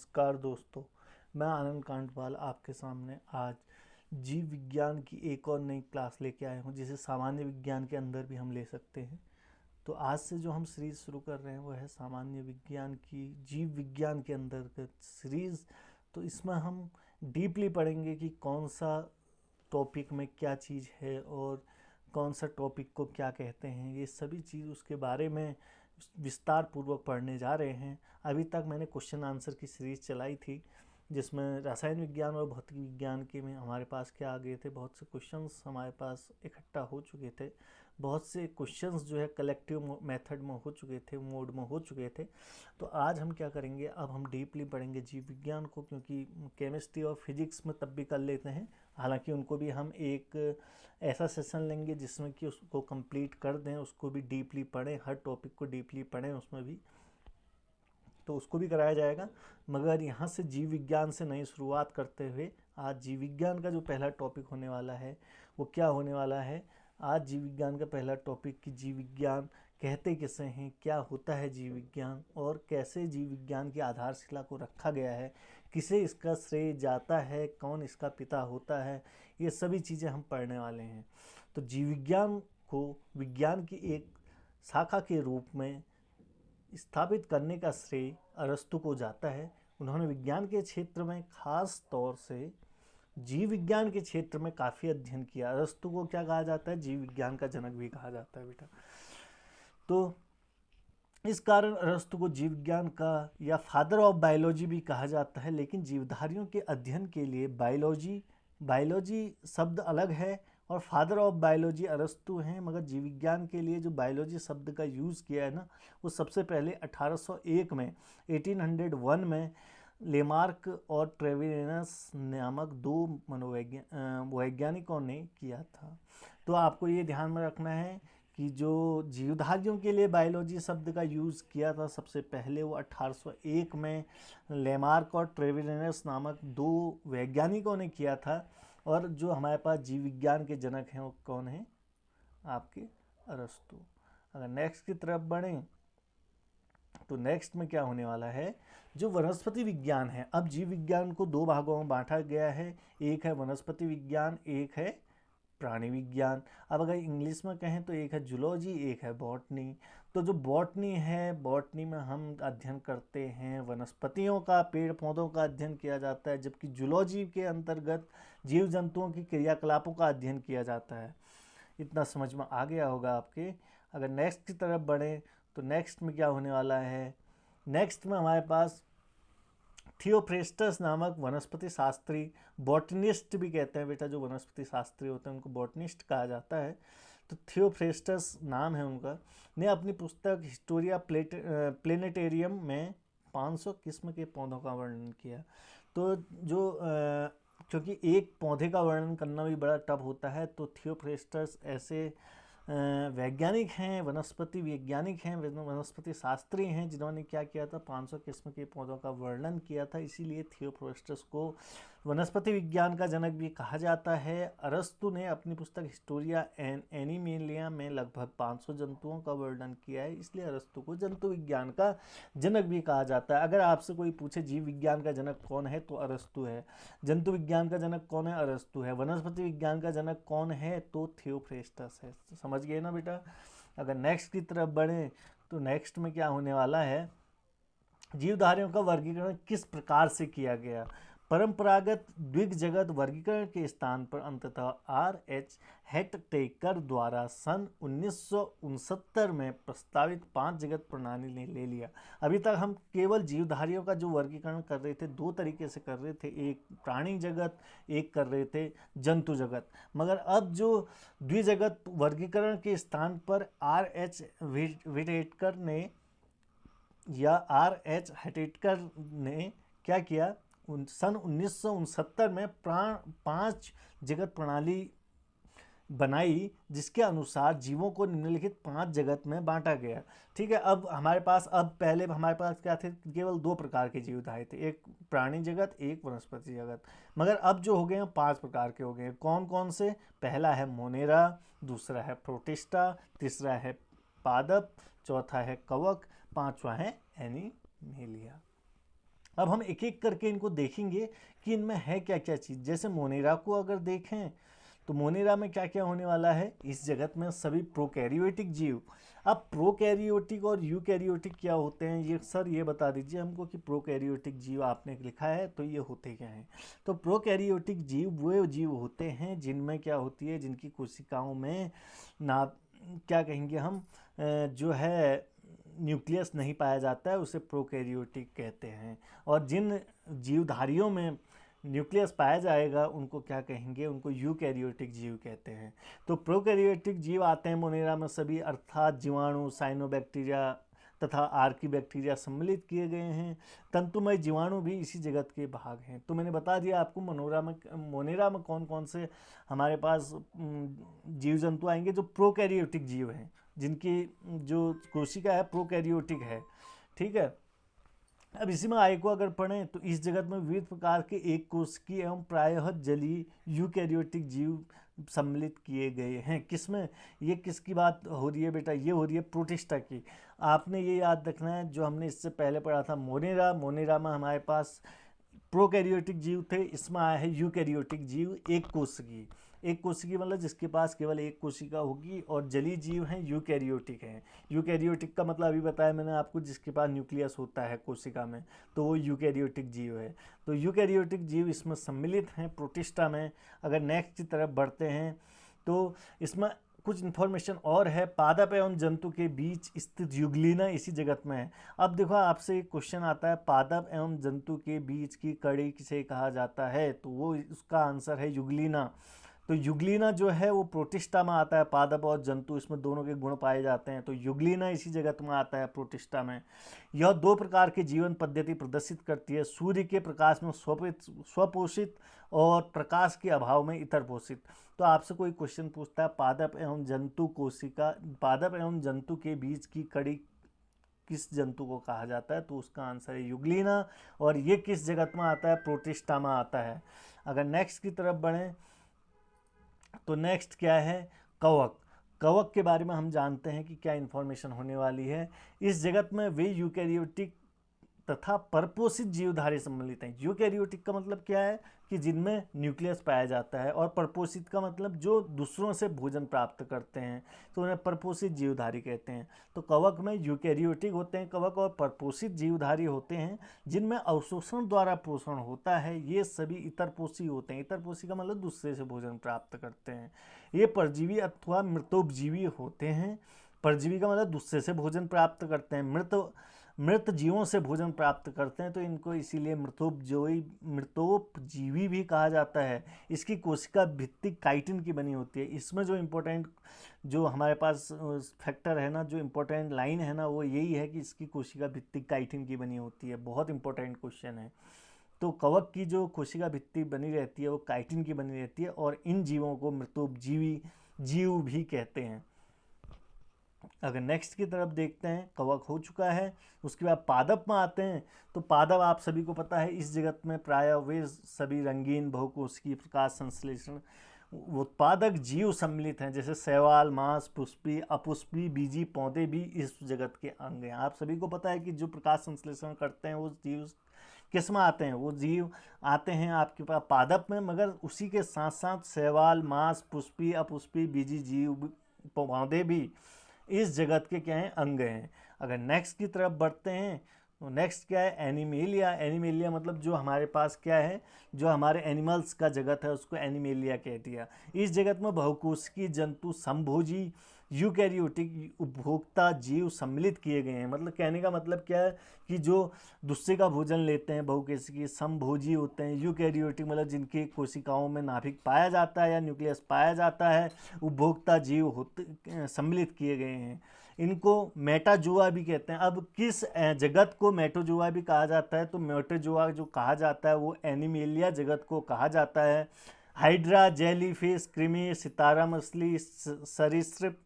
नमस्कार दोस्तों, मैं आनंद कांडपाल आपके सामने आज जीव विज्ञान की एक और नई क्लास लेके आया हूँ, जिसे सामान्य विज्ञान के अंदर भी हम ले सकते हैं। तो आज से जो हम सीरीज़ शुरू कर रहे हैं वो है सामान्य विज्ञान की जीव विज्ञान के अंतर्गत सीरीज़। तो इसमें हम डीपली पढ़ेंगे कि कौन सा टॉपिक में क्या चीज़ है और कौन सा टॉपिक को क्या कहते हैं, ये सभी चीज़ उसके बारे में विस्तार पूर्वक पढ़ने जा रहे हैं। अभी तक मैंने क्वेश्चन आंसर की सीरीज़ चलाई थी, जिसमें रसायन विज्ञान और भौतिक विज्ञान के में हमारे पास क्या आ गए थे, बहुत से क्वेश्चंस हमारे पास इकट्ठा हो चुके थे। बहुत से क्वेश्चंस जो है कलेक्टिव मेथड में हो चुके थे, मोड में हो चुके थे। तो आज हम क्या करेंगे, अब हम डीपली पढ़ेंगे जीव विज्ञान को, क्योंकि केमिस्ट्री और फिजिक्स में तब भी कर लेते हैं। हालांकि उनको भी हम एक ऐसा सेशन लेंगे जिसमें कि उसको कंप्लीट कर दें, उसको भी डीपली पढ़ें, हर टॉपिक को डीपली पढ़ें उसमें भी, तो उसको भी कराया जाएगा। मगर यहाँ से जीव विज्ञान से नई शुरुआत करते हुए आज जीव विज्ञान का जो पहला टॉपिक होने वाला है वो क्या होने वाला है। आज जीव विज्ञान का पहला टॉपिक कि जीव विज्ञान कहते किसे हैं, क्या होता है जीव विज्ञान और कैसे जीव विज्ञान की आधारशिला को रखा गया है, किसे इसका श्रेय जाता है, कौन इसका पिता होता है, ये सभी चीज़ें हम पढ़ने वाले हैं। तो जीव विज्ञान को विज्ञान की एक शाखा के रूप में स्थापित करने का श्रेय अरस्तु को जाता है। उन्होंने विज्ञान के क्षेत्र में खास तौर से जीव विज्ञान के क्षेत्र में काफ़ी अध्ययन किया। अरस्तु को क्या कहा जाता है, जीव विज्ञान का जनक भी कहा जाता है बेटा। तो इस कारण अरस्तु को जीव विज्ञान का या फादर ऑफ बायोलॉजी भी कहा जाता है। लेकिन जीवधारियों के अध्ययन के लिए बायोलॉजी शब्द अलग है और फादर ऑफ बायोलॉजी अरस्तु हैं। मगर जीव विज्ञान के लिए जो बायोलॉजी शब्द का यूज़ किया है ना, वो सबसे पहले 1801 में 1801 में लेमार्क और ट्रेविनस नामक दो वैज्ञानिकों ने किया था। तो आपको ये ध्यान में रखना है कि जो जीवधारियों के लिए बायोलॉजी शब्द का यूज़ किया था सबसे पहले, वो 1801 में लेमार्क और ट्रेविनस नामक दो वैज्ञानिकों ने किया था। और जो हमारे पास जीव विज्ञान के जनक हैं वो कौन हैं, आपके अरस्तु। अगर नेक्स्ट की तरफ बढ़ें तो नेक्स्ट में क्या होने वाला है, जो वनस्पति विज्ञान है। अब जीव विज्ञान को दो भागों में बांटा गया है, एक है वनस्पति विज्ञान, एक है प्राणी विज्ञान। अब अगर इंग्लिश में कहें तो एक है जूलॉजी, एक है बॉटनी। तो जो बॉटनी है, बॉटनी में हम अध्ययन करते हैं वनस्पतियों का, पेड़ पौधों का अध्ययन किया जाता है, जबकि जूलॉजी के अंतर्गत जीव जंतुओं की क्रियाकलापों का अध्ययन किया जाता है। इतना समझ में आ गया होगा आपके। अगर नेक्स्ट की तरफ बढ़ें तो नेक्स्ट में क्या होने वाला है, नेक्स्ट में हमारे पास थियोफ्रेस्टस नामक वनस्पति शास्त्री, बॉटनिस्ट भी कहते हैं बेटा, जो वनस्पति शास्त्री होते हैं उनको बॉटनिस्ट कहा जाता है। तो थियोफ्रेस्टस नाम है उनका, ने अपनी पुस्तक हिस्टोरिया प्लेनेटेरियम में 500 किस्म के पौधों का वर्णन किया। तो जो क्योंकि एक पौधे का वर्णन करना भी बड़ा टफ होता है, तो थियोफ्रेस्टस ऐसे वैज्ञानिक हैं, वनस्पति वैज्ञानिक हैं, वनस्पति शास्त्री हैं, जिन्होंने क्या किया था, 500 किस्म के पौधों का वर्णन किया था। इसीलिए थियोफ्रेस्टस को वनस्पति विज्ञान का जनक भी कहा जाता है। अरस्तु ने अपनी पुस्तक हिस्टोरिया एनिमेलिया में लगभग 500 जंतुओं का वर्णन किया है, इसलिए अरस्तु को जंतु विज्ञान का जनक भी कहा जाता है। अगर आपसे कोई पूछे जीव विज्ञान का जनक कौन है तो अरस्तु है, जंतु विज्ञान का जनक कौन है, अरस्तु है, वनस्पति विज्ञान का जनक कौन है तो थियोफ्रेस्टस है। समझ गए ना बेटा। अगर नेक्स्ट की तरफ बढ़ें तो नेक्स्ट में क्या होने वाला है, जीवधारियों का वर्गीकरण किस प्रकार से किया गया। परंपरागत द्विजगत वर्गीकरण के स्थान पर अंततः R.H. हेटटेकर द्वारा सन 1969 में प्रस्तावित 5 जगत प्रणाली ने ले लिया। अभी तक हम केवल जीवधारियों का जो वर्गीकरण कर रहे थे, दो तरीके से कर रहे थे, एक प्राणी जगत, एक कर रहे थे जंतु जगत। मगर अब जो द्विजगत वर्गीकरण के स्थान पर R.H. हेटटेकर ने हेटटेकर ने क्या किया, सन 1969 में 5 जगत प्रणाली बनाई, जिसके अनुसार जीवों को निम्नलिखित 5 जगत में बांटा गया। ठीक है। अब हमारे पास, अब पहले हमारे पास क्या थे, केवल 2 प्रकार के जीवधारी थे, एक प्राणी जगत, एक वनस्पति जगत। मगर अब जो हो गए हैं 5 प्रकार के हो गए हैं। कौन कौन से, पहला है मोनेरा, दूसरा है प्रोटिस्टा, तीसरा है पादप, चौथा है कवक, पांचवा है एनिमेलिया। अब हम एक एक करके इनको देखेंगे कि इनमें है क्या क्या चीज़। जैसे मोनेरा को अगर देखें तो मोनेरा में क्या क्या होने वाला है, इस जगत में सभी प्रोकैरियोटिक जीव। अब प्रोकैरियोटिक और यूकैरियोटिक क्या होते हैं, ये सर ये बता दीजिए हमको कि प्रोकैरियोटिक जीव आपने लिखा है तो ये होते क्या हैं। तो प्रोकैरियोटिक जीव वो जीव होते हैं जिनमें क्या होती है, जिनकी कोशिकाओं में ना क्या कहेंगे हम जो है न्यूक्लियस नहीं पाया जाता है, उसे प्रोकैरियोटिक कहते हैं। और जिन जीवधारियों में न्यूक्लियस पाया जाएगा उनको क्या कहेंगे, उनको यूकैरियोटिक जीव कहते हैं। तो प्रोकैरियोटिक जीव आते हैं मोनेरा में सभी, अर्थात जीवाणु, साइनोबैक्टीरिया तथा आर्की बैक्टीरिया सम्मिलित किए गए हैं। तंतुमय जीवाणु भी इसी जगत के भाग हैं। तो मैंने बता दिया आपको मोनेरा में कौन कौन से हमारे पास जीव जंतु आएंगे जो प्रोकैरियोटिक जीव हैं, जिनकी जो कोशिका है प्रोकैरियोटिक है। ठीक है। अब इसी में आय को अगर पढ़ें तो इस जगत में विविध प्रकार के एक कोशिकीय एवं प्रायः जलीय यूकैरियोटिक जीव सम्मिलित किए गए हैं। किसमें, ये किसकी बात हो रही है बेटा, ये हो रही है प्रोटिस्टा की। आपने ये याद रखना है जो हमने इससे पहले पढ़ा था मोनेरा में हमारे पास प्रोकैरियोटिक जीव थे, इसमें आया है यूकैरियोटिक जीव एक कोशिकी मतलब जिसके पास केवल एक कोशिका होगी। और जलीय जीव हैं यूकैरियोटिक हैं। यूकैरियोटिक का मतलब अभी बताया मैंने आपको, जिसके पास न्यूक्लियस होता है कोशिका में, तो वो यूकैरियोटिक जीव है। तो यूकैरियोटिक जीव इसमें सम्मिलित हैं प्रोटिस्टा में। अगर नेक्स्ट की तरफ बढ़ते हैं तो इसमें कुछ इन्फॉर्मेशन और है। पादप एवं जंतु के बीच स्थित युग्लिना इसी जगत में है। अब देखो आपसे एक क्वेश्चन आता है, पादप एवं जंतु के बीच की कड़ी किसे कहा जाता है, तो वो उसका आंसर है युग्लिना। तो युग्लिना जो है वो प्रोटिस्टा में आता है। पादप और जंतु इसमें दोनों के गुण पाए जाते हैं, तो युग्लिना इसी जगत में आता है प्रोटिस्टा में। यह दो प्रकार की जीवन पद्धति प्रदर्शित करती है, सूर्य के प्रकाश में स्वपोषित और प्रकाश के अभाव में इतर पोषित। तो आपसे कोई क्वेश्चन पूछता है पादप एवं जंतु के बीच की कड़ी किस जंतु को कहा जाता है, तो उसका आंसर है युग्लिना। और ये किस जगत में आता है, प्रोटिस्टा में आता है। अगर नेक्स्ट की तरफ बढ़ें तो नेक्स्ट क्या है, कवक के बारे में हम जानते हैं कि क्या इन्फॉर्मेशन होने वाली है। इस जगत में वे यूकैरियोटिक तथा परपोषित जीवधारी सम्मिलित हैं। यूकैरियोटिक का मतलब क्या है कि जिनमें न्यूक्लियस पाया जाता है, और परपोषित का मतलब जो दूसरों से भोजन प्राप्त करते हैं, तो उन्हें परपोषित जीवधारी कहते हैं। तो कवक में यूकैरियोटिक होते हैं कवक, और परपोषित जीवधारी होते हैं जिनमें अवशोषण द्वारा पोषण होता है। ये सभी इतरपोषी होते हैं। इतरपोषी का मतलब दूसरे से भोजन प्राप्त करते हैं। ये परजीवी अथवा मृतोपजीवी होते हैं। परजीवी का मतलब दूसरे से भोजन प्राप्त करते हैं, मृत जीवों से भोजन प्राप्त करते हैं, तो इनको इसीलिए मृतोपजीवी भी कहा जाता है। इसकी कोशिका भित्ति काइटिन की बनी होती है। इसमें जो इम्पोर्टेंट जो हमारे पास फैक्टर है ना, जो इम्पोर्टेंट लाइन है ना, वो यही है कि इसकी कोशिका भित्ति काइटिन की बनी होती है। बहुत इंपॉर्टेंट क्वेश्चन है। तो कवक की जो कोशिका भित्ति बनी रहती है वो काइटिन की बनी रहती है, और इन जीवों को मृतोपजीवी जीव भी कहते हैं। अगर नेक्स्ट की तरफ देखते हैं, कवक हो चुका है। उसके बाद पादप में आते हैं। तो पादप आप सभी को पता है इस जगत में प्रायः वे सभी रंगीन बहुकोशिकीय प्रकाश संश्लेषण उत्पादक जीव सम्मिलित हैं। जैसे शैवाल, मांस, पुष्पी, अपुष्पी, बीजी पौधे भी इस जगत के अंग हैं। आप सभी को पता है कि जो प्रकाश संश्लेषण करते हैं वो जीव किस में आते हैं, वो जीव आते हैं आपके पास पादप में, मगर उसी के साथ साथ शैवाल, मांस, पुष्पी, अपुष्पी, बीजी जीव पौधे भी इस जगत के क्या हैं, अंग हैं। अगर नेक्स्ट की तरफ बढ़ते हैं तो नेक्स्ट क्या है, एनिमेलिया। एनिमेलिया मतलब जो हमारे पास क्या है, जो हमारे एनिमल्स का जगत है उसको एनिमेलिया कह दिया। इस जगत में बहुकोशिकीय जंतु समभोजी यूकैरियोटिक उपभोक्ता जीव सम्मिलित किए गए हैं। मतलब कहने का मतलब क्या है कि जो दूसरे का भोजन लेते हैं बहुकोशिकीय समभोजी होते हैं। यूकैरियोटिक मतलब जिनकी कोशिकाओं में नाभिक पाया जाता है या न्यूक्लियस पाया जाता है, उपभोक्ता जीव होते सम्मिलित किए गए हैं। इनको मेटाजोआ भी कहते हैं। अब किस जगत को मेटाजोआ भी कहा जाता है, तो मेटाजोआ जो कहा जाता है वो एनिमेलिया जगत को कहा जाता है। हाइड्रा, जेलीफिश, कृमि, सितारा मछली, सरीसृप,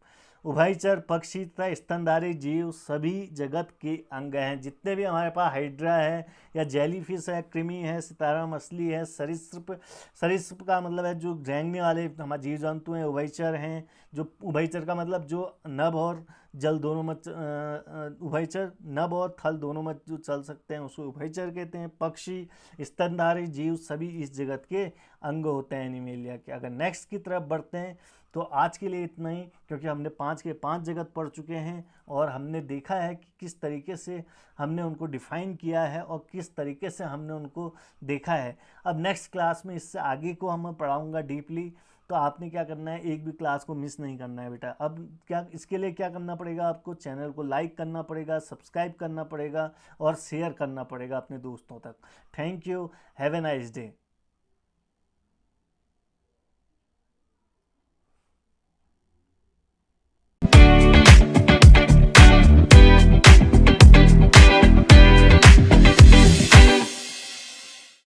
उभयचर पक्षी तथा स्तनधारी जीव सभी जगत के अंग हैं। जितने भी हमारे पास हाइड्रा है या जेलीफिश है, कृमि है, सितारा मछली है, सरीसृप का मतलब है जो रेंगने वाले हमारे जीव जंतु हैं, उभयचर हैं, जो उभयचर का मतलब जो नभ और जल दोनों मत उभयचर, नभ और थल दोनों मत जो चल सकते हैं उसको उभयचर कहते हैं। पक्षी, स्तनधारी जीव सभी इस जगत के अंग होते हैं एनिमेलिया के। अगर नेक्स्ट की तरफ बढ़ते हैं तो आज के लिए इतना ही, क्योंकि हमने 5 के 5 जगत पढ़ चुके हैं और हमने देखा है कि किस तरीके से हमने उनको डिफाइन किया है और किस तरीके से हमने उनको देखा है। अब नेक्स्ट क्लास में इससे आगे को हम पढ़ाऊँगा डीपली, तो आपने क्या करना है, एक भी क्लास को मिस नहीं करना है बेटा। अब क्या इसके लिए क्या करना पड़ेगा, आपको चैनल को लाइक करना पड़ेगा, सब्सक्राइब करना पड़ेगा और शेयर करना पड़ेगा अपने दोस्तों तक। Thank you, have a nice day.